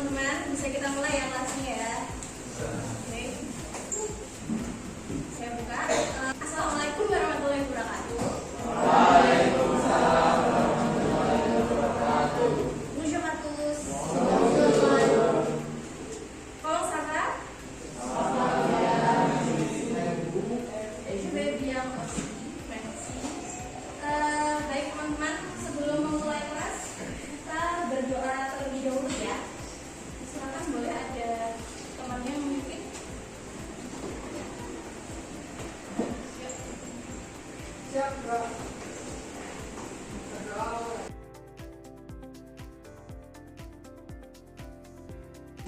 teman-teman, bisa kita mulai ya kelasnya ya. Oke. Saya buka. Assalamualaikum warahmatullahi wabarakatuh. Waalaikumsalam warahmatullahi wabarakatuh. Bonjour à tous. Comment ça va? Je vais bien aussi. Merci. Baik teman-teman, sebelum memulai kelas kita berdoa terlebih dahulu ya. Silakan, boleh ada temannya memimpin. Siap, Bro.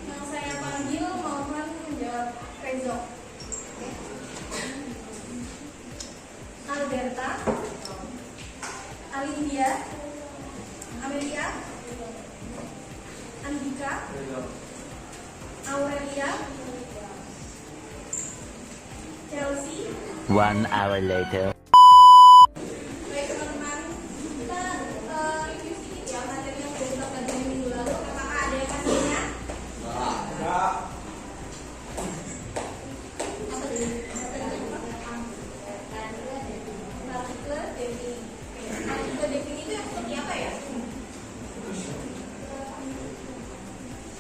Yang saya panggil mohon menjawab Rezo. Alberta, Alindia, Amelia, Andika, Aurelia, Chelsea. 1 hour later. Baik teman-teman, kita review sedikit ya materi yang sudah kita pelajari minggu lalu. Apakah ada yang masih ingat? Enggak. Partikel defini itu yang seperti apa ya?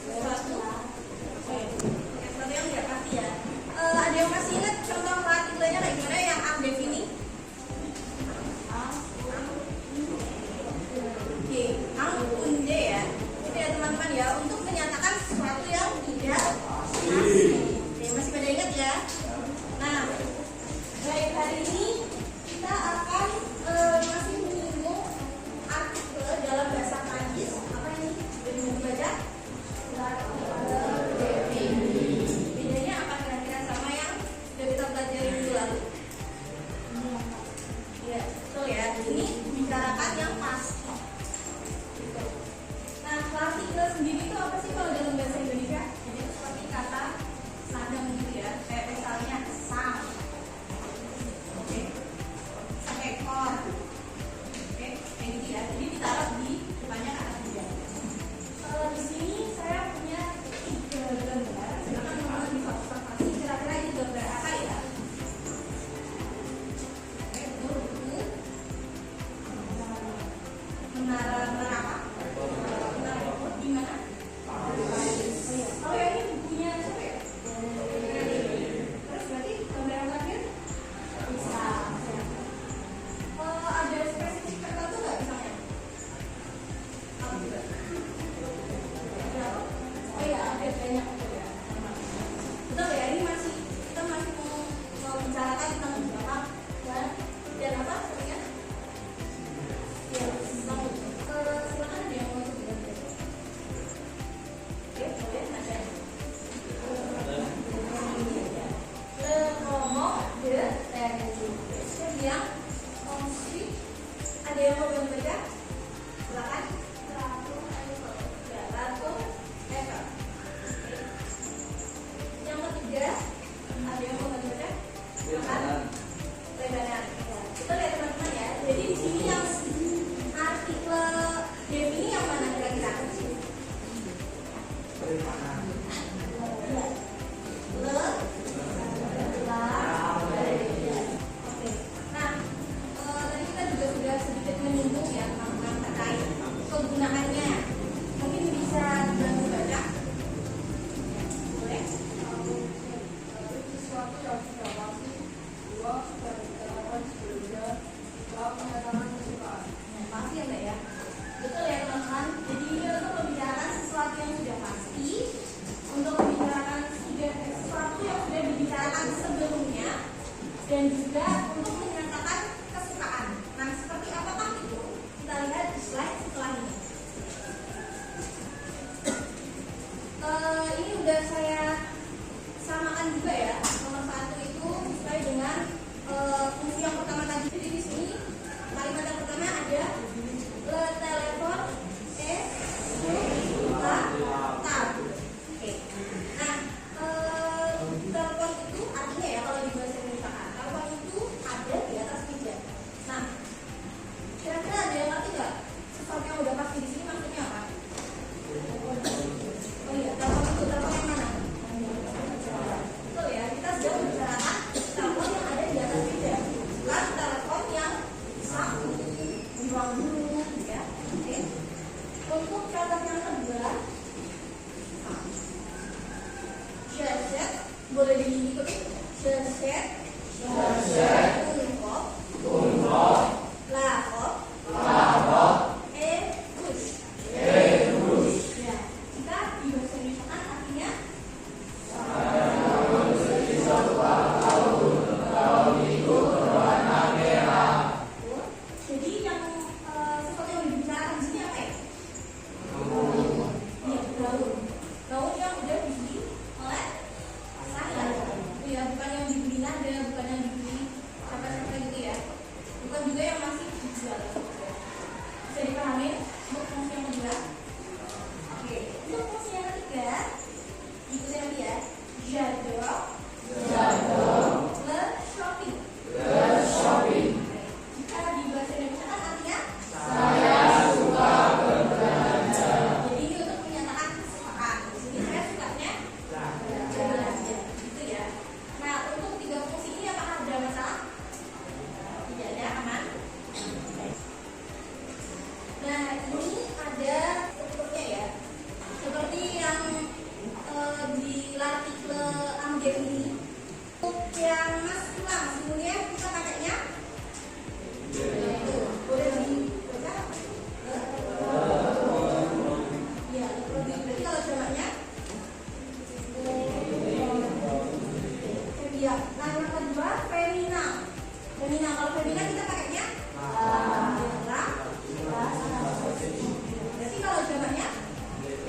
Sesuatu yang seperti yang tidak pasti ya. Ada yang masih ingat contoh partikelnya kayak gimana yang defini?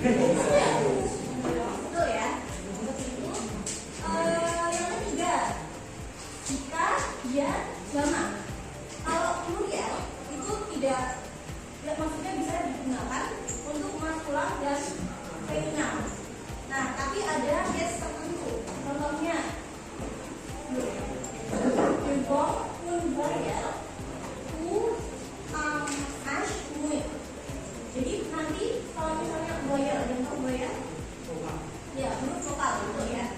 Betul ya. Seperti itu. Yang ketiga, jika dia jamak. Kalau plurial itu tidak maksudnya bisa digunakan untuk maskulah dan feminan. Nah, tapi ada case tertentu. Contohnya, gerbong plurial ash muit. Jadi nanti kalau misalnya boyer dan boyer, ya huruf vokal gitu ya.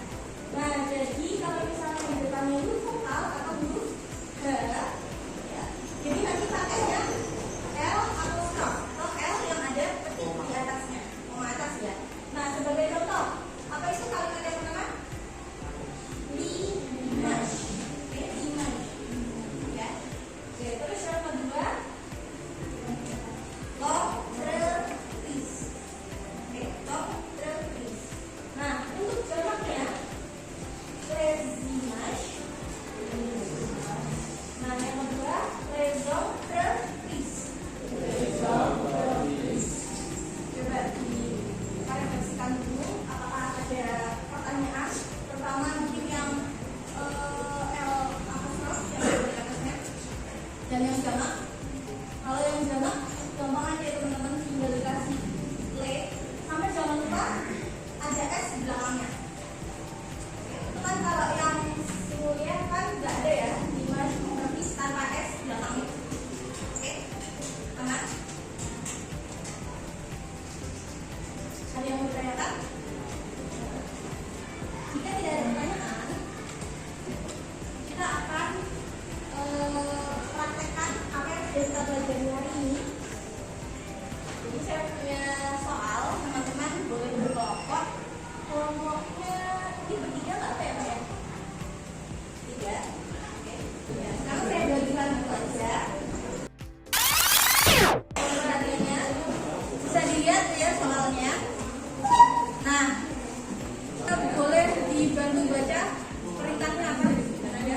Nah, jadi kalau misalnya di depannya huruf vokal atau huruf h, ya, jadi nanti pakainya L atau stop atau L yang ada petik di atasnya, koma atas ya. Nah, sebagai contoh, apa itu kalimat yang pertama? Limash, limash, ya. Oke, terus yang kedua, lotretis. Oke, lotretis. Nah, untuk jamaknya lezimash. Nah, yang kedua, lezotretis. Coba diklarifikasikan dulu apakah ada pertanyaan, terutama mungkin yang L apostrof yang ada di atasnya dan yang jamak. Kalau yang jamak gampang aja teman-teman, tinggal dikasih le, sampai jangan lupa ada s di belakangnya. Itu kan kalau yang singulier kan nggak ada ya, dimash tapi tanpa s di belakangnya. Oke, aman? Ada yang mau ditanyakan? Jika tidak ada pertanyaan, kita akan praktekkan apa yang sudah kita pelajari hari ini. Jadi saya punya soal, teman-teman boleh berkelompok. Kelompoknya ini bertiga nggak apa ya Pak ya? Tiga. Oke. Ya, sekarang saya bagikan dulu aja. Perhatiannya bisa dilihat ya soalnya. Nah, kita boleh dibantu baca perintahnya apa? Dan ada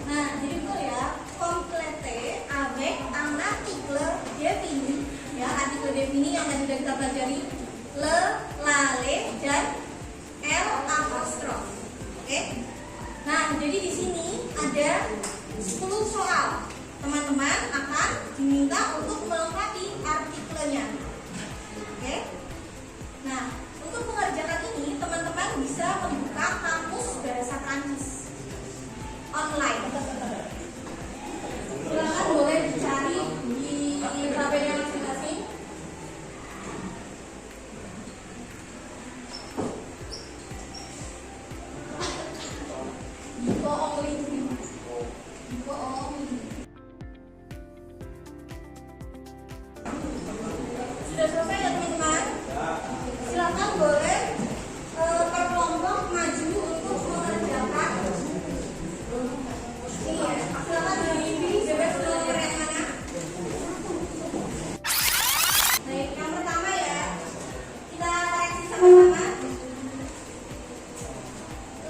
nah, jadi betul ya, complete avec un article défini, ya, artikel défini yang tadi sudah kita pelajari, le, la, le, dan l apostrof. Oke. Nah, jadi di sini ada 10 soal. Teman-teman akan diminta untuk melengkapi artikelnya. Oke. Nah, untuk mengerjakan ini teman-teman bisa membuka kamus bahasa Prancis online. Silakan boleh dicari di HP-nya masing-masing. Sudah selesai ya teman-teman? Silakan boleh per kelompok maju untuk mengerjakan ini ya. Silakan dipilih bebas nomor yang mana. Baik, yang pertama ya, kita koreksi sama-sama.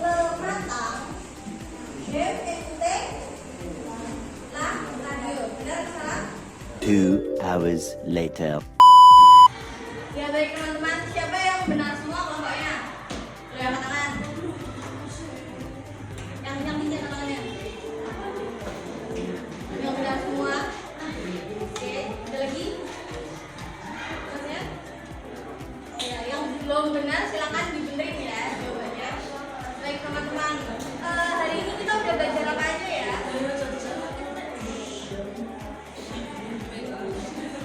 Le matin, j'aime écouter la radio. Benar atau salah? 2 hours later. Ya baik teman-teman, siapa yang benar semua kelompoknya? Lo yang angkat tangan. Yang tinggi tangannya. Yang benar semua. Oke, ada lagi? Maksudnya? Ya, yang belum benar silakan dibenerin ya jawabannya. Baik teman-teman, hari ini kita udah belajar apa aja ya?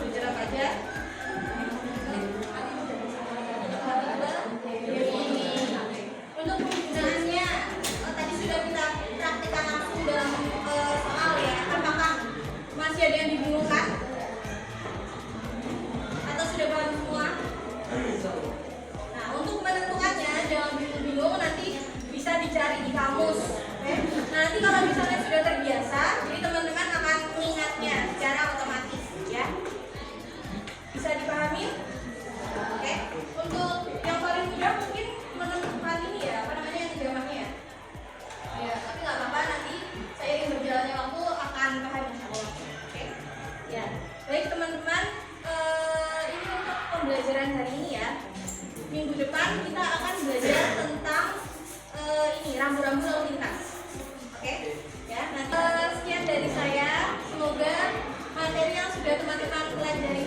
Belajar apa aja? Untuk penggunaannya tadi sudah kita praktekkan langsung dalam soal ya. Apakah masih ada yang dibingungkan? Atau sudah paham semua? Nah, untuk menentukan pembelajaran hari ini ya. Minggu depan kita akan belajar tentang ini rambu-rambu lalu lintas. Oke? Ya. Nah, sekian dari saya. Semoga materi yang sudah teman-teman pelajari